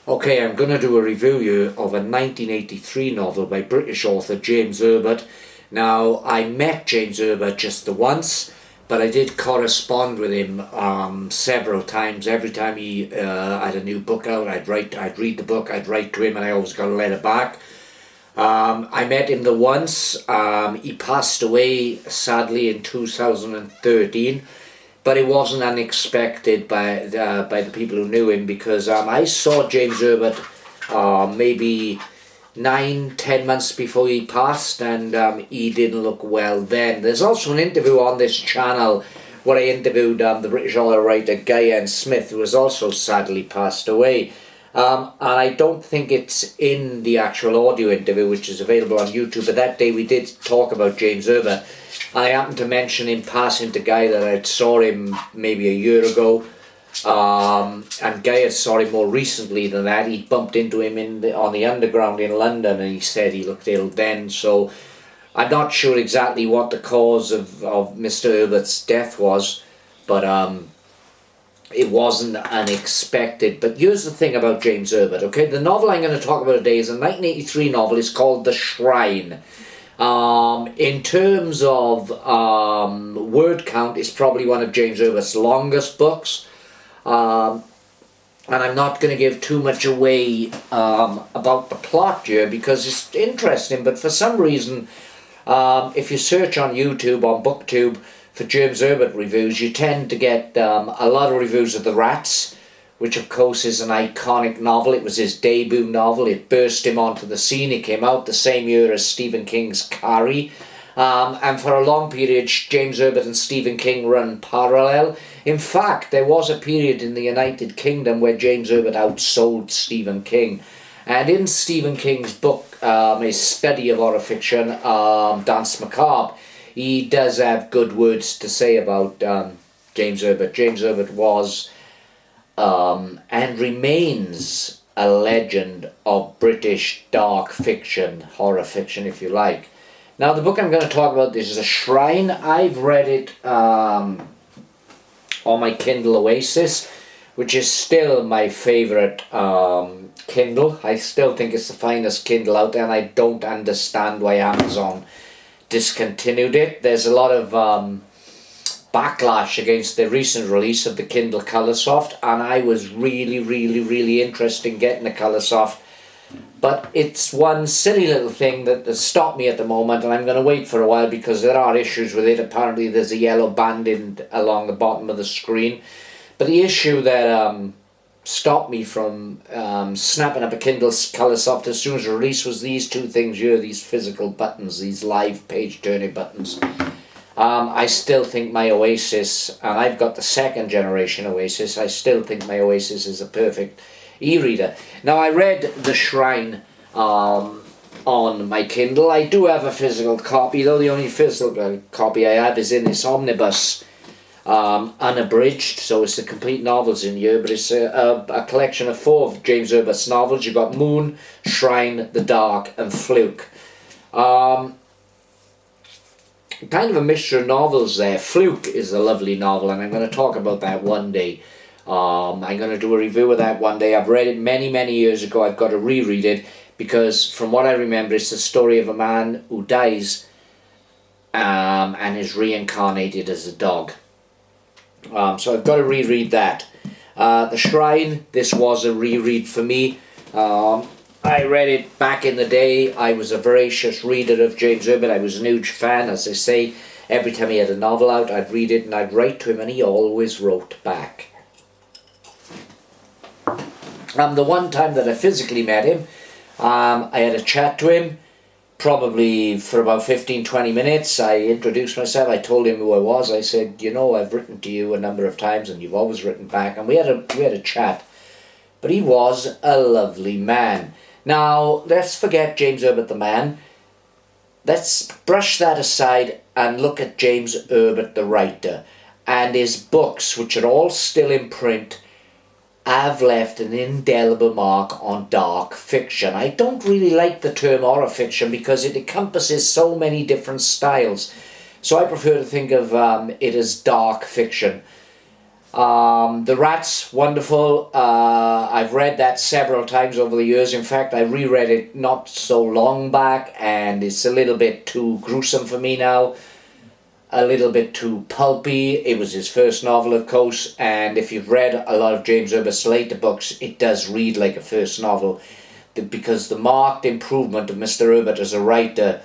Okay, I'm going to do a review here of a 1983 novel by British author James Herbert. Now, I met James Herbert just the once, but I did correspond with him several times. Every time he had a new book out, I'd read the book, I'd write to him, and I always got a letter back. I met him the once. He passed away, sadly, in 2013. But it wasn't unexpected by the people who knew him, because I saw James Herbert maybe 9-10 months before he passed, and he didn't look well then. There's also an interview on this channel where I interviewed the British author writer Guy Smith, who has also sadly passed away. And I don't think it's in the actual audio interview, which is available on YouTube, but that day we did talk about James Herbert. I happened to mention in passing to Guy that I saw him maybe a year ago, and Guy had saw him more recently than that. He bumped into him on the Underground in London, and he said he looked ill then. So I'm not sure exactly what the cause of Mr. Herbert's death was, but it wasn't unexpected. But here's the thing about James Herbert, okay? The novel I'm going to talk about today is a 1983 novel. It's called The Shrine. In terms of word count, it's probably one of James Herbert's longest books. And I'm not going to give too much away about the plot here, because it's interesting, but for some reason, if you search on YouTube, on BookTube, for James Herbert reviews, you tend to get a lot of reviews of The Rats, which of course is an iconic novel. It was his debut novel. It burst him onto the scene. It came out the same year as Stephen King's Carrie. And for a long period, James Herbert and Stephen King run parallel. In fact, there was a period in the United Kingdom where James Herbert outsold Stephen King. And in Stephen King's book, his study of horror fiction, Danse Macabre, he does have good words to say about James Herbert. James Herbert was and remains a legend of British dark fiction, horror fiction if you like. Now the book I'm going to talk about, this is A Shrine. I've read it on my Kindle Oasis, which is still my favourite Kindle. I still think it's the finest Kindle out there, and I don't understand why Amazon discontinued it. There's a lot of backlash against the recent release of the Kindle Colorsoft, and I was really interested in getting a Colorsoft, but it's one silly little thing that stopped me at the moment, and I'm going to wait for a while because there are issues with it. Apparently there's a yellow band along the bottom of the screen, but the issue that stopped me from snapping up a Kindle Colorsoft as soon as release was these two things here, these physical buttons, these live page turning buttons. I still think my Oasis, and I've got the second generation Oasis, I still think my Oasis is a perfect e-reader. Now I read The Shrine on my Kindle. I do have a physical copy, though the only physical copy I have is in this omnibus, unabridged, so it's the complete novels in here, but it's a collection of 4 of James Herbert's novels. You've got Moon, Shrine, The Dark, and Fluke. Kind of a mixture of novels there. Fluke is a lovely novel, and I'm going to talk about that one day. I'm going to do a review of that one day. I've read it many years ago. I've got to reread it, because from what I remember, it's the story of a man who dies and is reincarnated as a dog. So I've got to reread that. The Shrine, this was a reread for me. I read it back in the day. I was a voracious reader of James Herbert. I was a huge fan, as I say. Every time he had a novel out, I'd read it and I'd write to him, and he always wrote back. The one time that I physically met him, I had a chat to him, probably for about 15-20 minutes. I introduced myself. I told him who I was. I said, you know, I've written to you a number of times and you've always written back. And we had a chat. But he was a lovely man. Now, let's forget James Herbert the man. Let's brush that aside and look at James Herbert the writer. And his books, which are all still in print, have left an indelible mark on dark fiction. I don't really like the term horror fiction because it encompasses so many different styles. So I prefer to think of it as dark fiction. The Rats, wonderful. I've read that several times over the years. In fact, I reread it not so long back, and it's a little bit too gruesome for me now. A little bit too pulpy. It was his first novel, of course, and if you've read a lot of James Herbert's later books, it does read like a first novel, because the marked improvement of Mr. Herbert as a writer,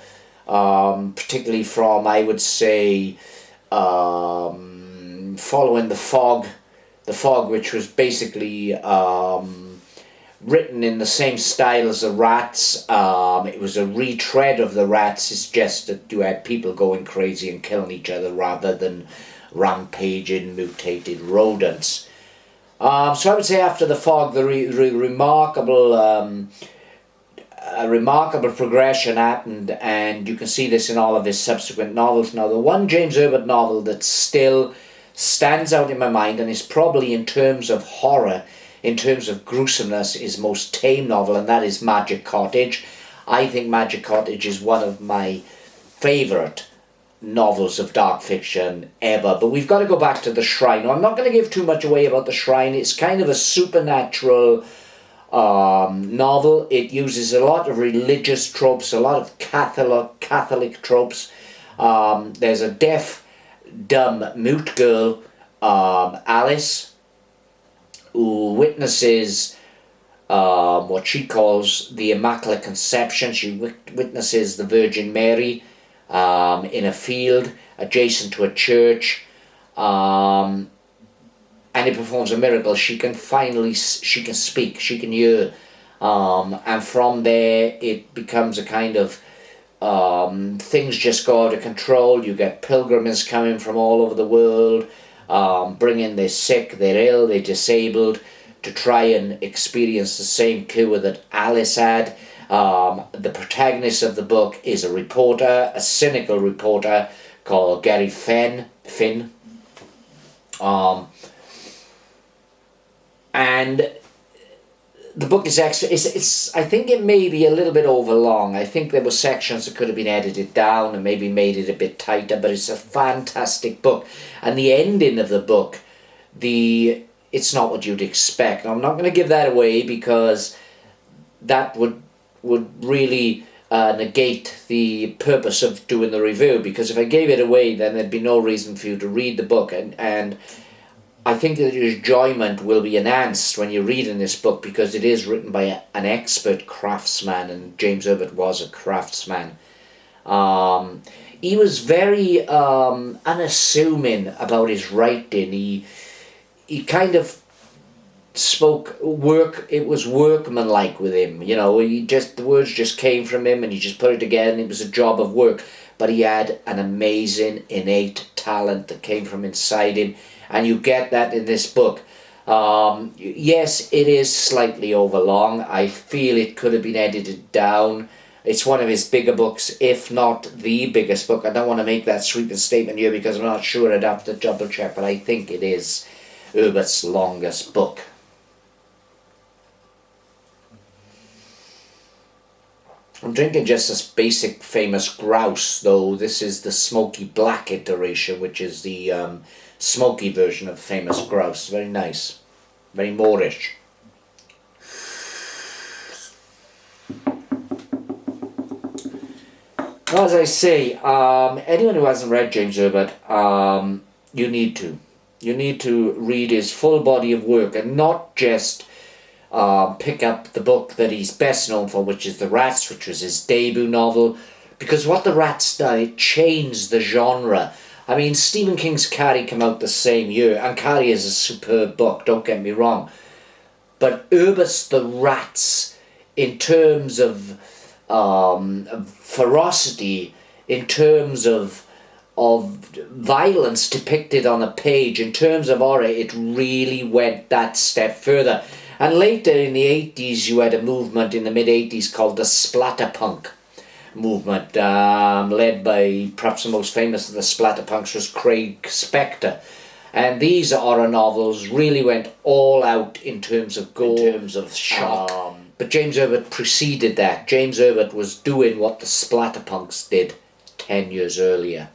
particularly from, I would say, following The Fog, which was basically written in the same style as The Rats. It was a retread of The Rats. It's just that you had people going crazy and killing each other rather than rampaging, mutated rodents. So I would say after The Fog, the remarkable progression happened, and you can see this in all of his subsequent novels. Now, the one James Herbert novel that still stands out in my mind, and is probably in terms of horror, in terms of gruesomeness, his most tame novel, and that is Magic Cottage. I think Magic Cottage is one of my favourite novels of dark fiction ever. But we've got to go back to The Shrine. Now, I'm not going to give too much away about The Shrine. It's kind of a supernatural novel. It uses a lot of religious tropes, a lot of Catholic tropes. There's a deaf, dumb, mute girl, Alice, who witnesses what she calls the Immaculate Conception. She witnesses the Virgin Mary in a field adjacent to a church, and it performs a miracle. She can speak, she can hear, and from there it becomes a kind of things just go out of control. You get pilgrims coming from all over the world, bringing their sick, they're ill, they're disabled, to try and experience the same cure that Alice had. The protagonist of the book is a reporter, a cynical reporter called Gary Finn. And the book is actually, I think it may be a little bit overlong. I think there were sections that could have been edited down and maybe made it a bit tighter, but it's a fantastic book. And the ending of the book, it's not what you'd expect. Now, I'm not going to give that away, because that would really negate the purpose of doing the review, because if I gave it away, then there'd be no reason for you to read the book, and I think that your enjoyment will be enhanced when you're reading this book, because it is written by an expert craftsman, and James Herbert was a craftsman. He was very unassuming about his writing. He kind of spoke it was workmanlike with him, the words just came from him and he just put it together, and it was a job of work. But he had an amazing innate talent that came from inside him, and you get that in this book. Yes, it is slightly overlong. I feel it could have been edited down. It's one of his bigger books, if not the biggest book. I don't want to make that sweeping statement here because I'm not sure. I'd have to double check, but I think it is Herbert's longest book. I'm drinking just this basic famous grouse, though this is the smoky black iteration, which is the smoky version of famous grouse. Very nice, very Moorish. Well, as I say, anyone who hasn't read James Herbert, you need to. You need to read his full body of work, and not just pick up the book that he's best known for, which is The Rats, which was his debut novel, because what The Rats done, it changed the genre. I mean, Stephen King's Carrie came out the same year, and Carrie is a superb book, don't get me wrong. But Herbert's The Rats, in terms of ferocity, in terms of violence depicted on a page, in terms of horror, it really went that step further. And later in the 80s, you had a movement in the mid-80s called the splatterpunk movement, led by perhaps the most famous of the splatterpunks was Craig Spector. And these horror novels really went all out in terms of gore, in terms of shock. But James Herbert preceded that. James Herbert was doing what the splatterpunks did 10 years earlier.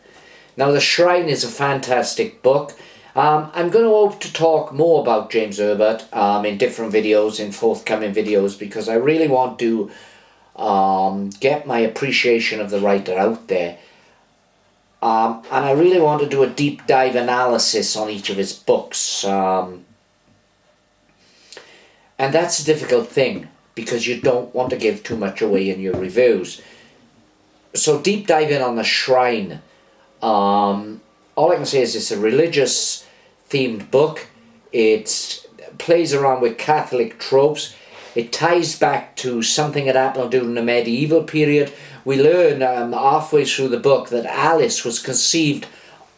Now, The Shrine is a fantastic book. I'm going to hope to talk more about James Herbert in different videos, in forthcoming videos, because I really want to get my appreciation of the writer out there. And I really want to do a deep dive analysis on each of his books. And that's a difficult thing, because you don't want to give too much away in your reviews. So deep diving on The Shrine. All I can say is it's a religious themed book. It plays around with Catholic tropes. It ties back to something that happened during the medieval period. We learn halfway through the book that Alice was conceived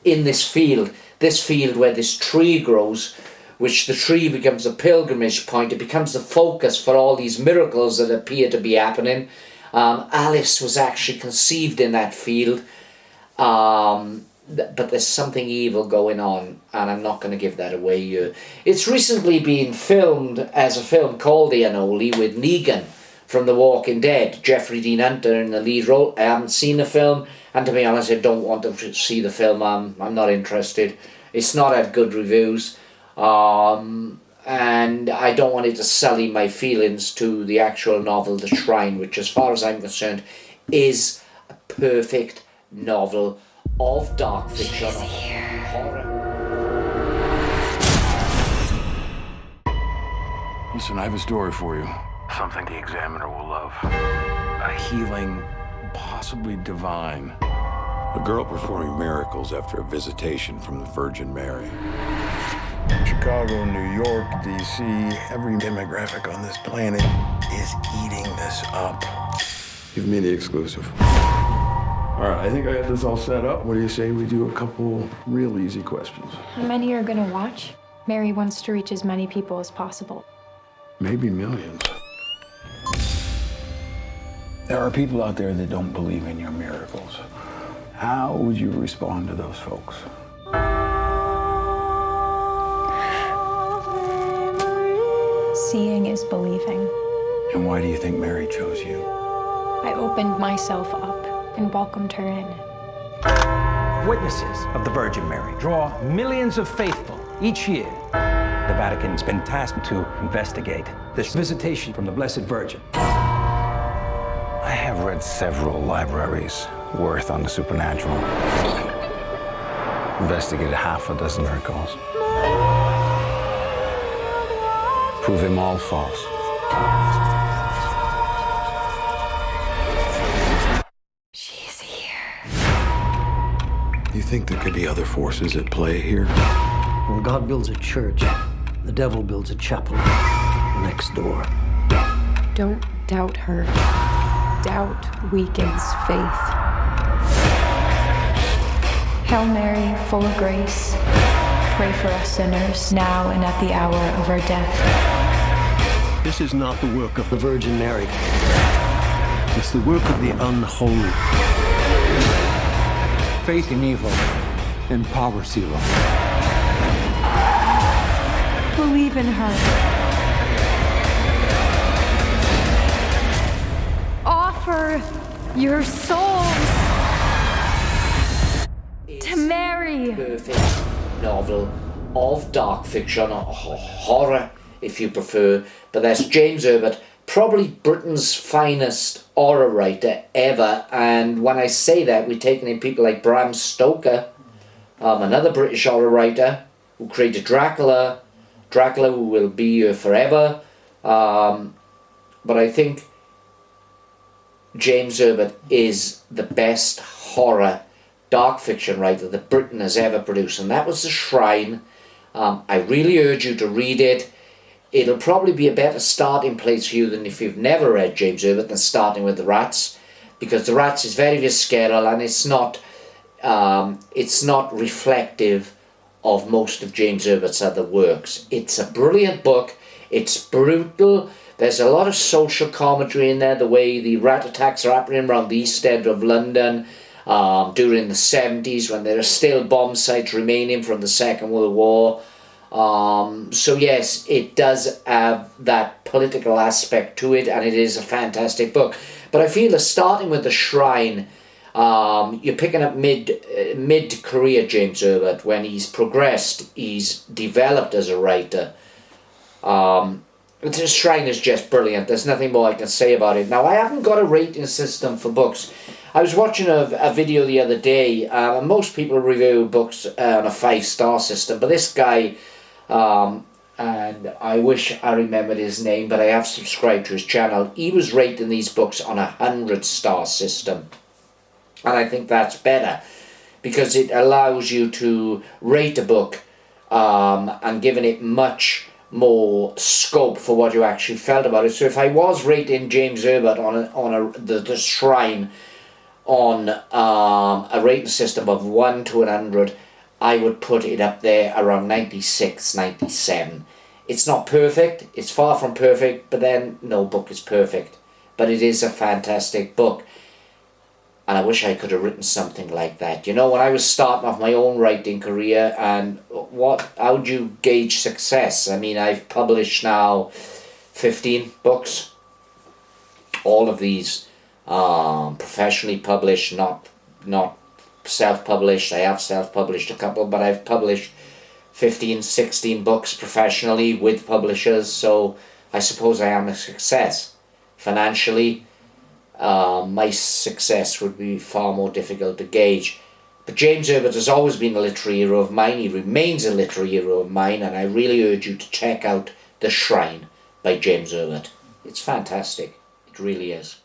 in this field where this tree grows, which the tree becomes a pilgrimage point. It becomes the focus for all these miracles that appear to be happening. Alice was actually conceived in that field, but there's something evil going on, and I'm not going to give that away here. It's recently been filmed as a film called The Unholy with Negan from The Walking Dead, Jeffrey Dean Hunter in the lead role. I haven't seen the film, and to be honest, I don't want to see the film. I'm not interested. It's not had good reviews, and I don't want it to sully my feelings to the actual novel The Shrine, which, as far as I'm concerned, is a perfect novel of dark fiction, of horror. Listen, I have a story for you. Something the Examiner will love. A healing, possibly divine. A girl performing miracles after a visitation from the Virgin Mary. Chicago, New York, D.C., every demographic on this planet is eating this up. Give me the exclusive. All right, I think I got this all set up. What do you say we do a couple real easy questions? How many are gonna watch? Mary wants to reach as many people as possible. Maybe millions. There are people out there that don't believe in your miracles. How would you respond to those folks? Seeing is believing. And why do you think Mary chose you? I opened myself up and welcomed her in. Witnesses of the Virgin Mary draw millions of faithful each year. The Vatican's been tasked to investigate this visitation from the Blessed Virgin. I have read several libraries worth on the supernatural. Investigated half a dozen miracles. Prove them all false. She's here. You think there could be other forces at play here? When God builds a church, the devil builds a chapel next door. Don't doubt her. Doubt weakens faith. Hail Mary, full of grace, pray for us sinners, now and at the hour of our death. This is not the work of the Virgin Mary. It's the work of the unholy. Faith in evil empowers evil. Believe in her. Offer your soul to Mary. Perfect novel of dark fiction, or horror if you prefer, but that's James Herbert, probably Britain's finest horror writer ever. And when I say that, we're taking in people like Bram Stoker, another British horror writer who created Dracula who will be here forever, but I think James Herbert is the best horror dark fiction writer that Britain has ever produced, and that was The Shrine. I really urge you to read it. It'll probably be a better starting place for you than if you've never read James Herbert than starting with The Rats, because The Rats is very visceral and it's not reflective of most of James Herbert's other works. It's a brilliant book. It's brutal. There's a lot of social commentary in there, the way the rat attacks are happening around the East End of London during the 70s, when there are still bomb sites remaining from the Second World War. So yes, it does have that political aspect to it, and it is a fantastic book. But I feel that starting with The Shrine You're picking up mid-career James Herbert. When he's progressed, he's developed as a writer. The Shrine is just brilliant. There's nothing more I can say about it. Now, I haven't got a rating system for books. I was watching a video the other day. Most people review books on a 5-star system, but this guy, and I wish I remembered his name, but I have subscribed to his channel. He was rating these books on a 100-star system. And I think that's better, because it allows you to rate a book and giving it much more scope for what you actually felt about it. So if I was rating James Herbert on the Shrine on a rating system of 1 to 100, I would put it up there around 96, 97. It's not perfect, it's far from perfect, but then no book is perfect. But it is a fantastic book. And I wish I could have written something like that. You know, when I was starting off my own writing career, and how do you gauge success? I mean, I've published now 15 books. All of these professionally published, not self-published. I have self-published a couple, but I've published 15, 16 books professionally with publishers. So I suppose I am a success. Financially, my success would be far more difficult to gauge. But James Herbert has always been a literary hero of mine. He remains a literary hero of mine, and I really urge you to check out The Shrine by James Herbert. It's fantastic. It really is.